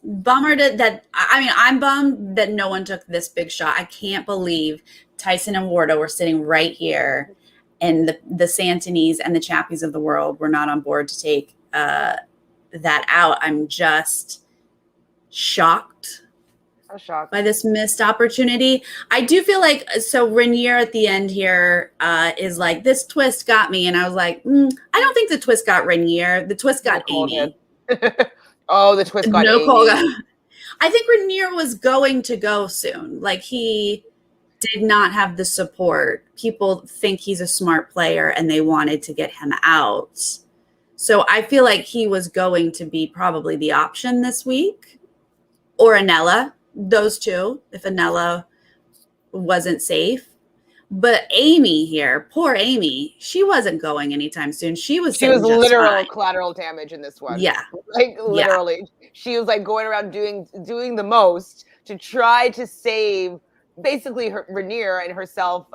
bummer that I mean, I'm bummed that no one took this big shot. I can't believe Tyson and Wardo were sitting right here, and the Santonese and the Chappies of the world were not on board to take that out. I'm just shocked by this missed opportunity. I do feel like, so Renier at the end here is like, this twist got me, and I was like, I don't think the twist got Renier. The twist got Amy. Oh, the twist got Nicole Amy. I think Renier was going to go soon. Like, he did not have the support. People think he's a smart player and they wanted to get him out. So I feel like he was going to be probably the option this week, or Anella, those two, if Anella wasn't safe. But Amy here, poor Amy, she wasn't going anytime soon. She was literal collateral damage in this one. Yeah. Like, literally. Yeah. She was like going around doing the most to try to save basically Renier and herself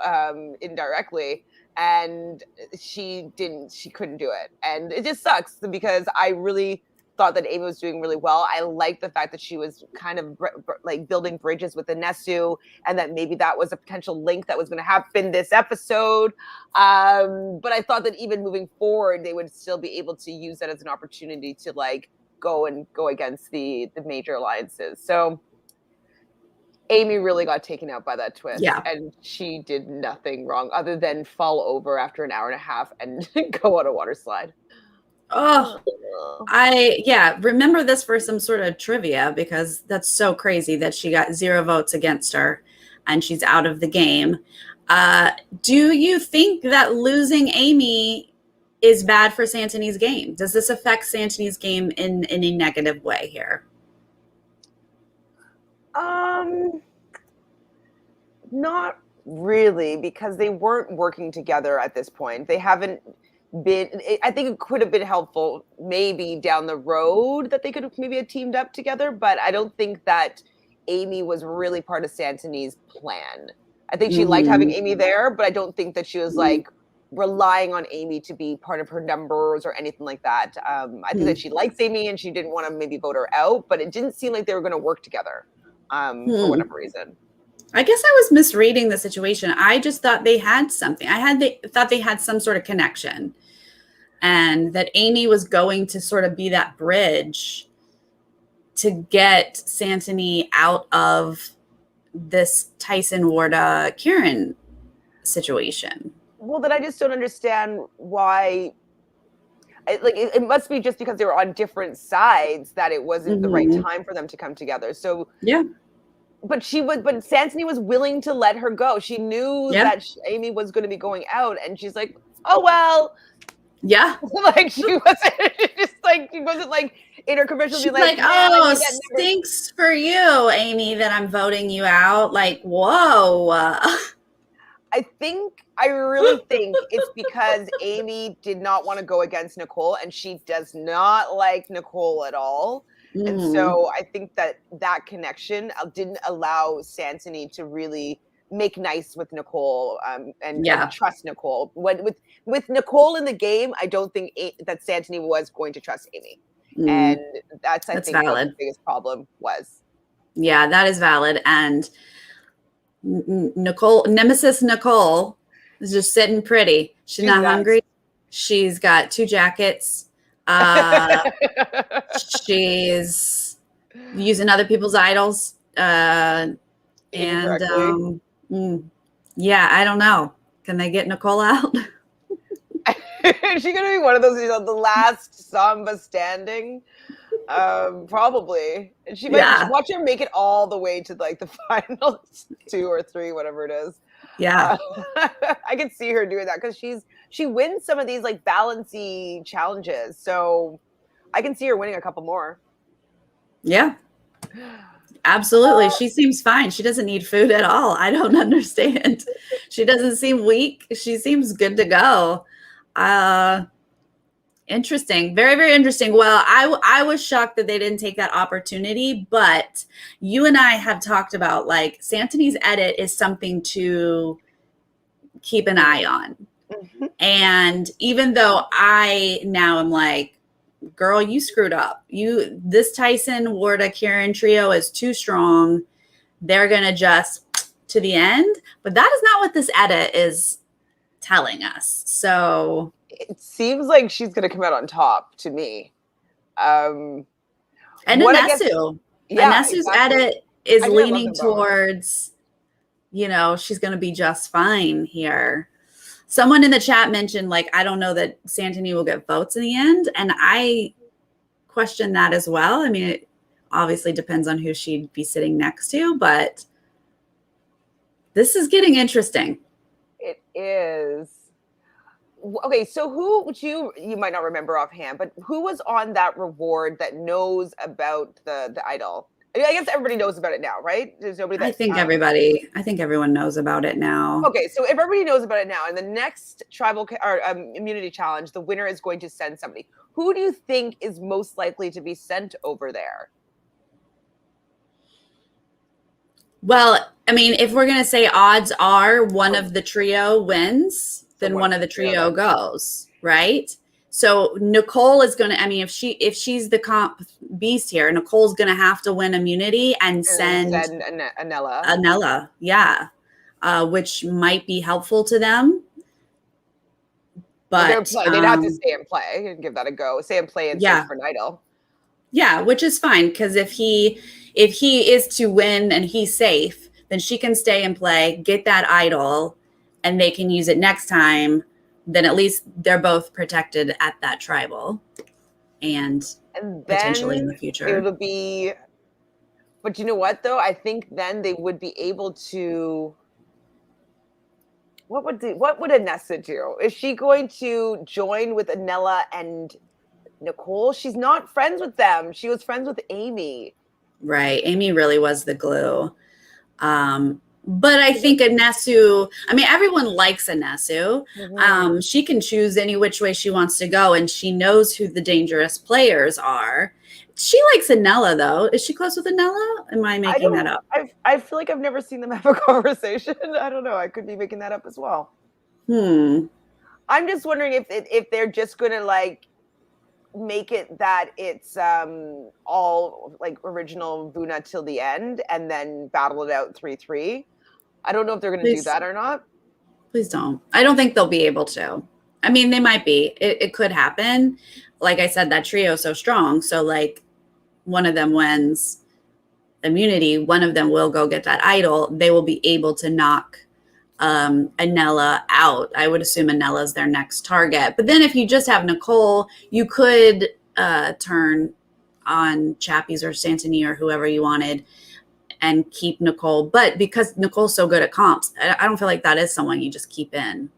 indirectly. And she couldn't do it. And it just sucks because I really thought that Amy was doing really well. I liked the fact that she was kind of like building bridges with Anesu, and that maybe that was a potential link that was going to happen this episode. But I thought that even moving forward, they would still be able to use that as an opportunity to like go against the major alliances. So Amy really got taken out by that twist. Yeah. And she did nothing wrong other than fall over after an hour and a half and go on a water slide. Oh, remember this for some sort of trivia, because that's so crazy that she got 0 votes against her and she's out of the game. Do you think that losing Amy is bad for Santoni's game? Does this affect Santoni's game in a negative way here? Not really, because they weren't working together at this point. They haven't been. I think it could have been helpful maybe down the road that they could have maybe have teamed up together, but I don't think that Amy was really part of Santoni's plan. I think she liked having Amy there, but I don't think that she was like relying on Amy to be part of her numbers or anything like that. I think that she likes Amy and she didn't want to maybe vote her out, but it didn't seem like they were going to work together for whatever reason. I guess I was misreading the situation. I just thought they had something. Thought they had some sort of connection, and that Amy was going to sort of be that bridge to get Santoni out of this Tyson Warda Kieran situation. Well, then I just don't understand why. It must be just because they were on different sides that it wasn't the right time for them to come together. So yeah. But Santoni was willing to let her go. She knew that Amy was going to be going out, and she's like, "Oh well." Yeah. Like she wasn't like in her commercial. She's like, "Oh, stinks for you, Amy, that I'm voting you out." Like, whoa. I really think it's because Amy did not want to go against Nicole, and she does not like Nicole at all. And so I think that connection didn't allow Santoni to really make nice with Nicole and trust Nicole. With Nicole in the game, I don't think that Santoni was going to trust Amy. And that's think valid. what the biggest problem was. Yeah, that is valid. And Nemesis Nicole is just sitting pretty. She's not hungry. She's got 2 jackets. She's using other people's idols. I don't know. Can they get Nicole out? Is she gonna be one of those, the last Samba standing? Probably. And she might watch her make it all the way to like the final 2 or 3, whatever it is. Yeah. I could see her doing that because she wins some of these like balancy challenges. So I can see her winning a couple more. Yeah. Absolutely. She seems fine. She doesn't need food at all. I don't understand. She doesn't seem weak. She seems good to go. Interesting. Very, very interesting. Well, I was shocked that they didn't take that opportunity, but you and I have talked about like Santoni's edit is something to keep an eye on. And even though I now am like, girl, you screwed up. This Tyson, Warda, Kieran trio is too strong. They're going to just to the end. But that is not what this edit is telling us. So it seems like she's going to come out on top to me. And what I guess, Anesu. yeah, Anesu's exactly. edit is I mean, I love leaning them both. towards, she's going to be just fine here. Someone in the chat mentioned, like, I don't know that Santini will get votes in the end. And I question that as well. I mean, it obviously depends on who she'd be sitting next to, but this is getting interesting. It is. Okay, so who would you might not remember offhand, but who was on that reward that knows about the idol? I guess everybody knows about it now, right? There's nobody that I think everyone knows about it now. Okay, so if everybody knows about it now, in the next tribal or immunity challenge, the winner is going to send somebody. Who do you think is most likely to be sent over there? Well, I mean, if we're going to say odds are one of the trio wins, then one of the trio goes, right? So Nicole is going to, I mean, if she's the comp beast here, Nicole's going to have to win immunity and send Anella. Yeah. Which might be helpful to them. But they'd have to stay and play and give that a go. Stay and play and search for an idol. Yeah, which is fine, because if he is to win and he's safe, then she can stay and play, get that idol, and they can use it next time. Then at least they're both protected at that tribal, and potentially in the future. It'll be, but you know what though? I think then they would be able to. What would Anessa do? Is she going to join with Anella and Nicole? She's not friends with them. She was friends with Amy. Right. Amy really was the glue. But I think Anesu, I mean, everyone likes Anesu. Mm-hmm. She can choose any which way she wants to go, and she knows who the dangerous players are. She likes Anella, though. Is she close with Anella? Am I making that up? I feel like I've never seen them have a conversation. I don't know. I could be making that up as well. I'm just wondering if they're just going to like make it that it's all like original Vuna till the end and then battle it out 3-3. I don't know if they're going to do that or not. Please don't. I don't think they'll be able to. I mean, they might be. It could happen. Like I said, that trio is so strong. So like one of them wins immunity, one of them will go get that idol. They will be able to knock Anella out. I would assume Anella's their next target. But then if you just have Nicole, you could turn on Chappies or Santini or whoever you wanted and keep Nicole. But because Nicole's so good at comps, I don't feel like that is someone you just keep in.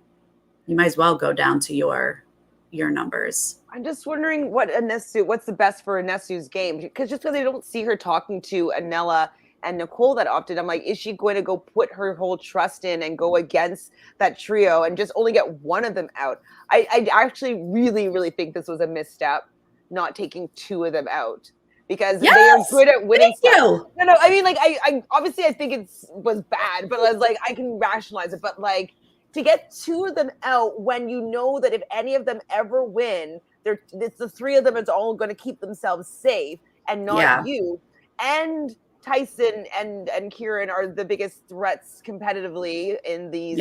You might as well go down to your numbers. I'm just wondering what's the best for Anesu's game? Because just because I don't see her talking to Anella and Nicole that often, I'm like, is she going to go put her whole trust in and go against that trio and just only get one of them out? I actually really, really think this was a misstep, not taking two of them out, because they are good at winning stuff. No, I mean, like, I obviously I think it was bad, but I was like, I can rationalize it. But like, to get two of them out when you know that if any of them ever win, it's the three of them is all going to keep themselves safe and not you. And Tyson and Kieran are the biggest threats competitively in these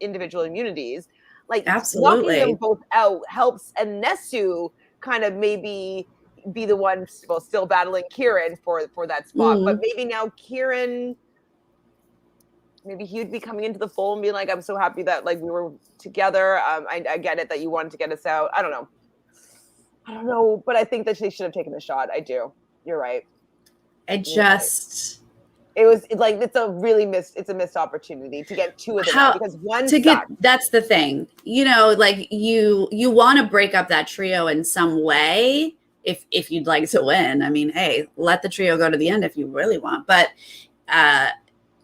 individual immunities. Like, absolutely, knocking them both out helps Anesu kind of maybe be the one still battling Kieran for that spot. But maybe now Kieran, maybe he would be coming into the fold and being like, I'm so happy that like we were together. I get it that you wanted to get us out. I don't know, but I think that they should have taken the shot. I do. You're right. It was like it's a missed opportunity to get two of them out, because one that's the thing. Like you want to break up that trio in some way if you'd like to win. I mean, hey, let the trio go to the end if you really want. But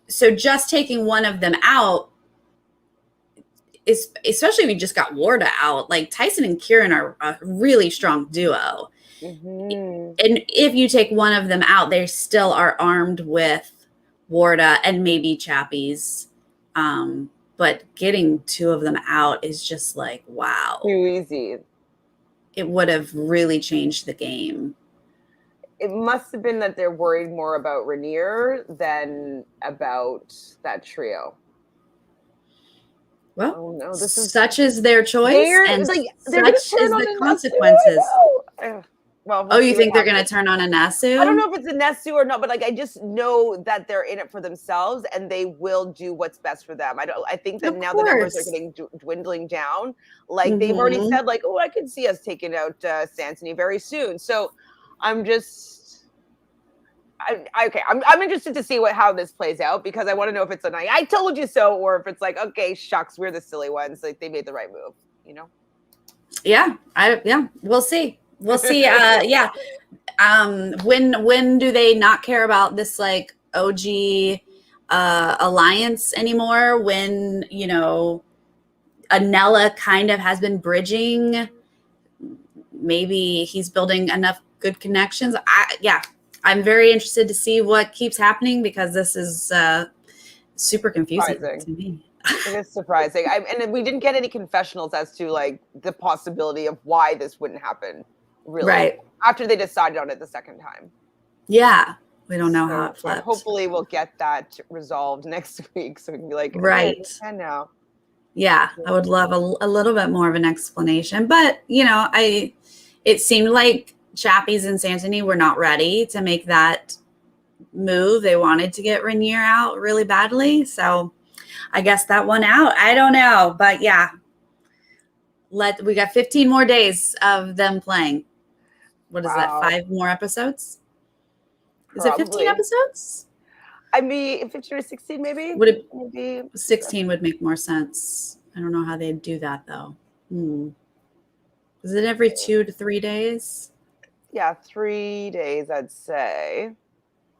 so just taking one of them out is, especially if you just got Warda out, like Tyson and Kieran are a really strong duo. Mm-hmm. And if you take one of them out, they still are armed with Warda and maybe Chappies. But getting two of them out is just like, wow. Too easy. it would have really changed the game. It must have been that they're worried more about Rainier than about that trio. Well, oh no, such is their choice, and like, such is the consequences. Well, oh, you think they're going to turn on a Nasu? I don't know if it's a Nesu or not, but like I just know that they're in it for themselves, and they will do what's best for them. I think that now the numbers are getting dwindling down. Like they've already said, like, oh, I can see us taking out Sansoni very soon. So I'm just. I'm interested to see how this plays out, because I want to know if it's a I told you so, or if it's like, okay, shucks, we're the silly ones. Like they made the right move, you know? Yeah, we'll see. We'll see. Yeah. When do they not care about this like OG alliance anymore? When, you know, Anella kind of has been bridging. Maybe he's building enough good connections. I'm very interested to see what keeps happening, because this is super confusing to me. It is surprising. And we didn't get any confessionals as to like the possibility of why this wouldn't happen, really. Right. After they decided on it the second time. Yeah. We don't know how it flipped. Hopefully we'll get that resolved next week, so we can be like, right. And now. Yeah, I would love a little bit more of an explanation. But, you know, it seemed like Chappies and Sansoni were not ready to make that move. They wanted to get Rainier out really badly. So I guess that won out. I don't know. But yeah, we got 15 more days of them playing. What is that? 5 more episodes? Is it 15 episodes? I mean, 15 or 16 maybe? Maybe 16 would make more sense. I don't know how they'd do that though. Is it every 2 to 3 days? Yeah, 3 days, I'd say.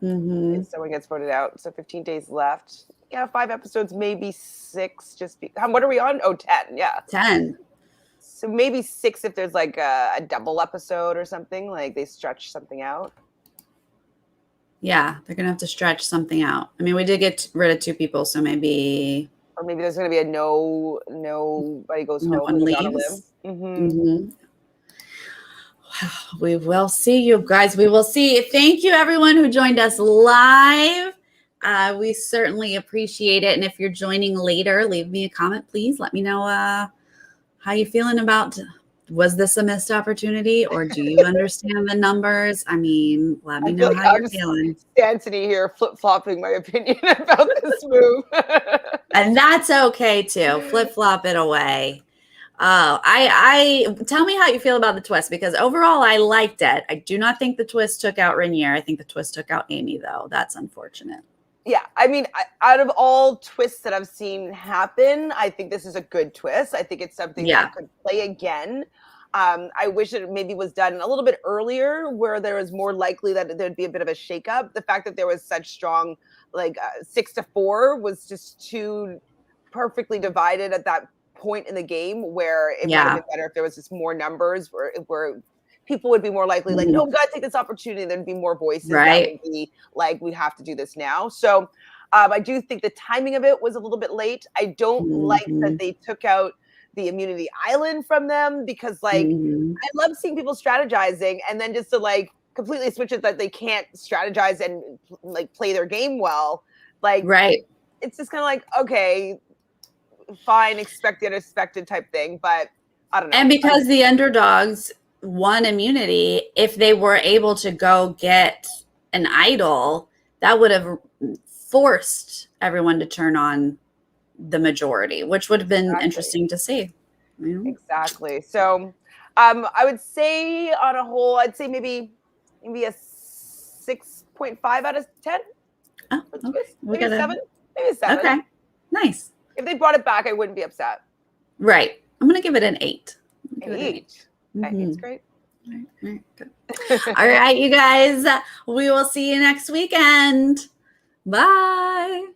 If someone gets voted out. So 15 days left. Yeah, 5 episodes, maybe 6. What are we on? Oh, 10. Yeah. 10. So maybe 6 if there's like a double episode or something. Like they stretch something out. Yeah, they're going to have to stretch something out. I mean, we did get rid of 2 people, so maybe. Or maybe there's going to be a nobody goes home. No one leaves. We will see, you guys. We will see. Thank you, everyone who joined us live. We certainly appreciate it. And if you're joining later, leave me a comment, please. Let me know how you feeling about. Was this a missed opportunity, or do you understand the numbers? I mean, let me know how you're feeling. Sansoni here, flip-flopping my opinion about this move. And that's okay too. Flip-flop it away. I tell me how you feel about the twist, because overall I liked it. I do not think the twist took out Rainier. I think the twist took out Amy, though. That's unfortunate. Yeah, I mean, out of all twists that I've seen happen, I think this is a good twist. I think it's something that could play again. I wish it maybe was done a little bit earlier, where there was more likely that there'd be a bit of a shakeup. The fact that there was such strong, 6-4 was just too perfectly divided at that point in the game, where it would have been better if there was just more numbers, where people would be more likely like, no, gotta take this opportunity. There'd be more voices that would be like, we have to do this now. So I do think the timing of it was a little bit late. I don't like that they took out the immunity island from them, because I love seeing people strategizing, and then just to completely switch it that they can't strategize and play their game well. It's just kind of like, okay, fine, expect the unexpected type thing, but I don't know. And because the underdogs won immunity, if they were able to go get an idol, that would have forced everyone to turn on the majority, which would have been interesting to see. Exactly. So I would say on a whole, I'd say maybe a 6.5 out of 10. Oh, okay. Maybe 7. Maybe 7. Okay. Nice. If they brought it back, I wouldn't be upset. Right. I'm going to give it an 8. 8. It's great. All right, good. All right, you guys. We will see you next weekend. Bye.